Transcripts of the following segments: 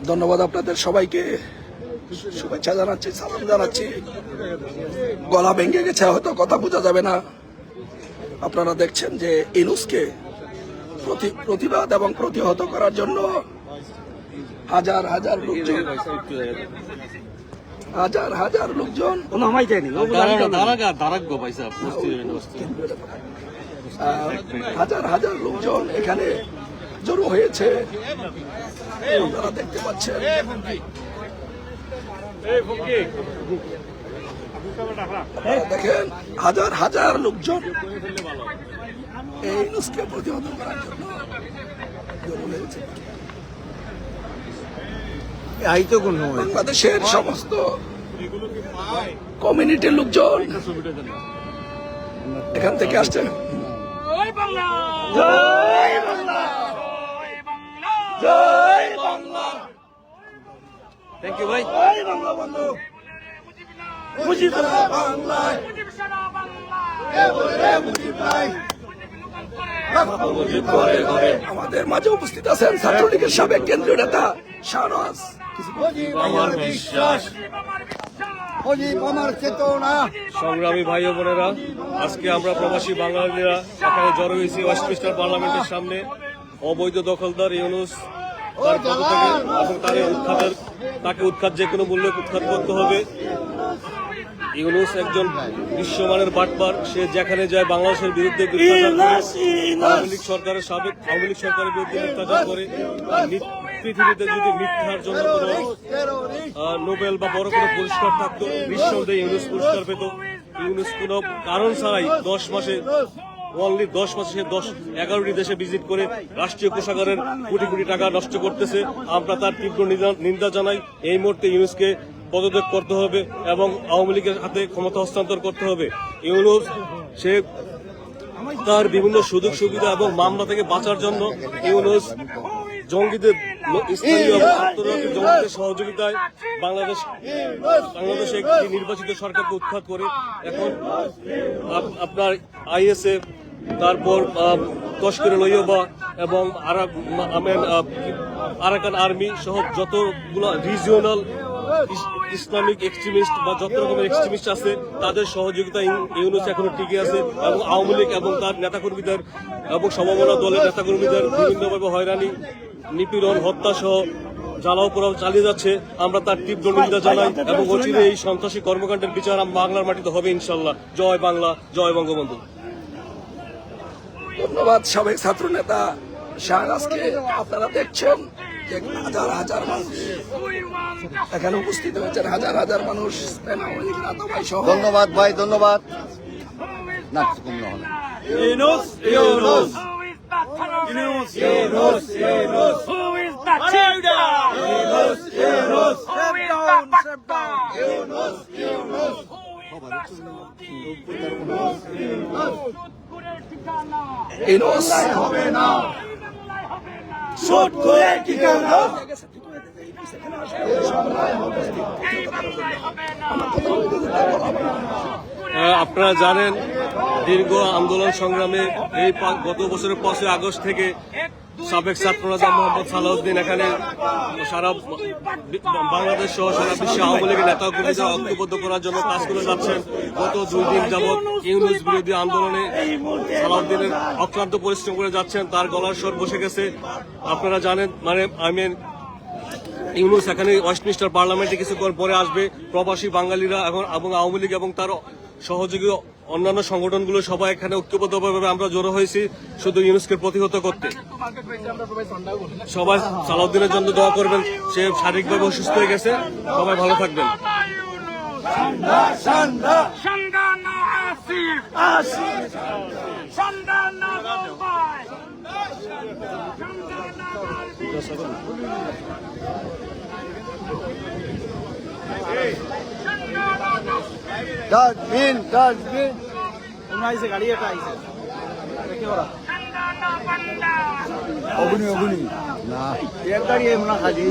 ধন্যবাদ আপনাদের সবাইকে, শুভেচ্ছা জানাচ্ছি, সালাম জানাচ্ছি। গলা ভেঙে গেছে, হয়তো কথা বোঝা যাবে না। আপনারা দেখছেন যে ইউনূসকে প্রতিবাদ এবং প্রতিহত করার জন্য হাজার হাজার লোকজন হাজার হাজার লোকজন এখানে জড়ো হয়েছে। আপনারা দেখতে পাচ্ছেন দেখেন হাজার হাজার লোকজন এই ইউনূসকে প্রতিহত করার জন্য জড়ো হয়েছে। বাংলাদেশের সমস্ত কমিউনিটির লোকজন এখান থেকে আসছেন। জয় বাংলা, জয় বাংলা, জয় বাংলা। থ্যাংক ইউ ভাই। জয় বাংলা বন্ধু, মুজিব বাংলায়, মুজিব সারা বাংলায়, মুজিব ভাই। আমাদের মাঝে উপস্থিত আছেন ছাত্রলীগের সাবেক কেন্দ্রীয় নেতা শাহনওয়াজ। আমার বিশ্বাস, আমার চেতনা। সংগ্রামী ভাই ও বোনেরা, আজকে আমরা প্রবাসী বাঙালিরা এখানে জড়ো হয়েছি ওয়েস্টমিনিস্টার পার্লামেন্টের সামনে। অবৈধ দখলদার ইউনূস তার পদত্যাগে এবং তাকে উৎখাত যে কোনো মূল্যে উৎখাত করতে হবে। ইউনূস একজন বিশ্বমানের বাটপার, সে যেখানে যায় বাংলাদেশের বিরুদ্ধে আওয়ামী লীগ সরকারের বিরুদ্ধে মিথ্যাচার করে। পৃথিবীতে যদি মিথ্যার জন্য কোনো নোবেল বা বড় কোনো পুরস্কার থাকতো, নিঃসন্দেহে ইউনূস পুরস্কার পেত। ইউনূস কোনো কারণ ছাড়াই 10 মাসে সে 11টি দেশে ভিজিট করে রাষ্ট্রীয় কোষাগারের কোটি কোটি টাকা নষ্ট করতেছে। আমরা তার তীব্র নিন্দা জানাই। এই মুহূর্তে ইউনূসকে পদত্যাগ করতে হবে এবং আওয়ামী লীগের হাতে ক্ষমতা হস্তান্তর করতে হবে। ইউনূস সে তার বিভিন্ন সুযোগ সুবিধা এবং মামলা থেকে বাঁচার জন্য ইউনূস জঙ্গিদের স্থানীয় এবং আন্তর্জাতিক জঙ্গিদের সহযোগিতায় বাংলাদেশে একটি নির্বাচিত সরকারকে উৎখাত করে এখন আপনার আইএসএফ, তারপর তস্করে লইয়বা এবং আরাকান আর্মি সহ যতগুলো রিজিওনাল ইসলামিক এক্সট্রিমিস্ট বা যত রকমের এক্সট্রিমিস্ট আছে তাদের সহযোগিতায় ইউনূস এখনো টিকে আছে এবং আওয়ামী লীগ এবং তার নেতাকর্মীদের এবং সমমনা দলের নেতাকর্মীদের বিভিন্নভাবে হয়রানি, নিপীড়ন, হত্যা সহ জ্বালাও পোড়াও চালিয়ে যাচ্ছে। আমরা তার তীব্র নিন্দা জানাই এবং অচিরে এই সন্ত্রাসী কর্মকাণ্ডের বিচার বাংলার মাটিতে হবে ইনশাল্লাহ। জয় বাংলা, জয় বঙ্গবন্ধু। ধন্যবাদ সাবেক ছাত্র নেতা শাহনওয়াজকে। আপনারা দেখছেন যে হাজার হাজার মানুষ এখানে উপস্থিত হয়েছেন, হাজার হাজার মানুষ। ধন্যবাদ ভাই, ধন্যবাদ। Yunus, Yunus, Yunus, Yunus, Yunus. Who is the cheater? Yunus, Yunus. Who is the backbiter? Yunus, Yunus. Who is the snooty? Yunus, Yunus. সুদখোরের ঠিকানা ইউনূস হবে না, সুদখোরের ঠিকানা আপনারা জানেন দীর্ঘ আন্দোলন সংগ্রামে এই গত বছরের 5 আগস্ট থেকে সাবেক ছাত্রনেতা মোহাম্মদ সালাউদ্দিন এখানে সারা বাংলাদেশ সহ সারা বিশ্বে আওয়ামী লীগের নেতাকর্মীদের ঐক্যবদ্ধ করার জন্য কাজ করে যাচ্ছেন। গত 2 দিন যাবৎ ইউনূস বিরোধী আন্দোলনে সালাউদ্দিনের অক্লান্ত পরিশ্রম করে যাচ্ছেন। তার গলার স্বর বসে গেছে। আপনারা জানেন ইউনূস এখানে ওয়েস্টমিনিস্টার পার্লামেন্টে কিছুক্ষণ পরে আসবে। প্রবাসী বাঙালিরা এবং আওয়ামী লীগ এবং তার সহযোগী অন্যান্য সংগঠনগুলো সবাই এখানে ঐক্যবদ্ধভাবে আমরা জড়ো হয়েছি শুধু ইউনূসকে প্রতিহত করতে। সবাই সালাউদ্দিনের জন্য দোয়া করবেন, সে শারীরিকভাবে অসুস্থ হয়ে গেছে। সবাই ভালো থাকবেন। Dustbin, dustbin. আইসে গাড়ি একটা আইসে অগুনি, অগুনি না এক গাড়ি এমনা খালি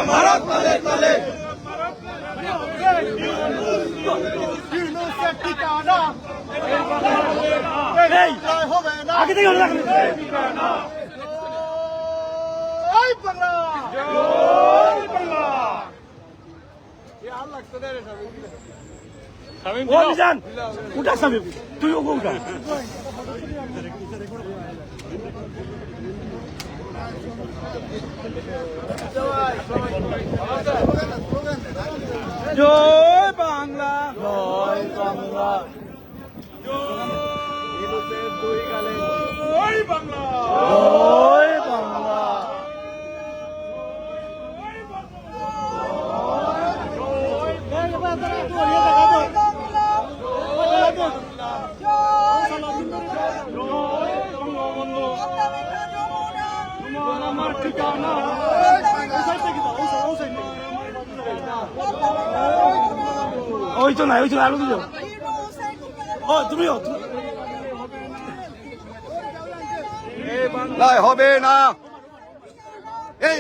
ভারত তলে তলে আগে থেকে উঠা সামনে তুই ওকে উঠা জয় বাংলা জয় বাংলা জয় বাংলা জয় বাংলা আমার ঠিকানা ওই তো নাই ওই তো আরো দিল ও তুমিও হবে না এই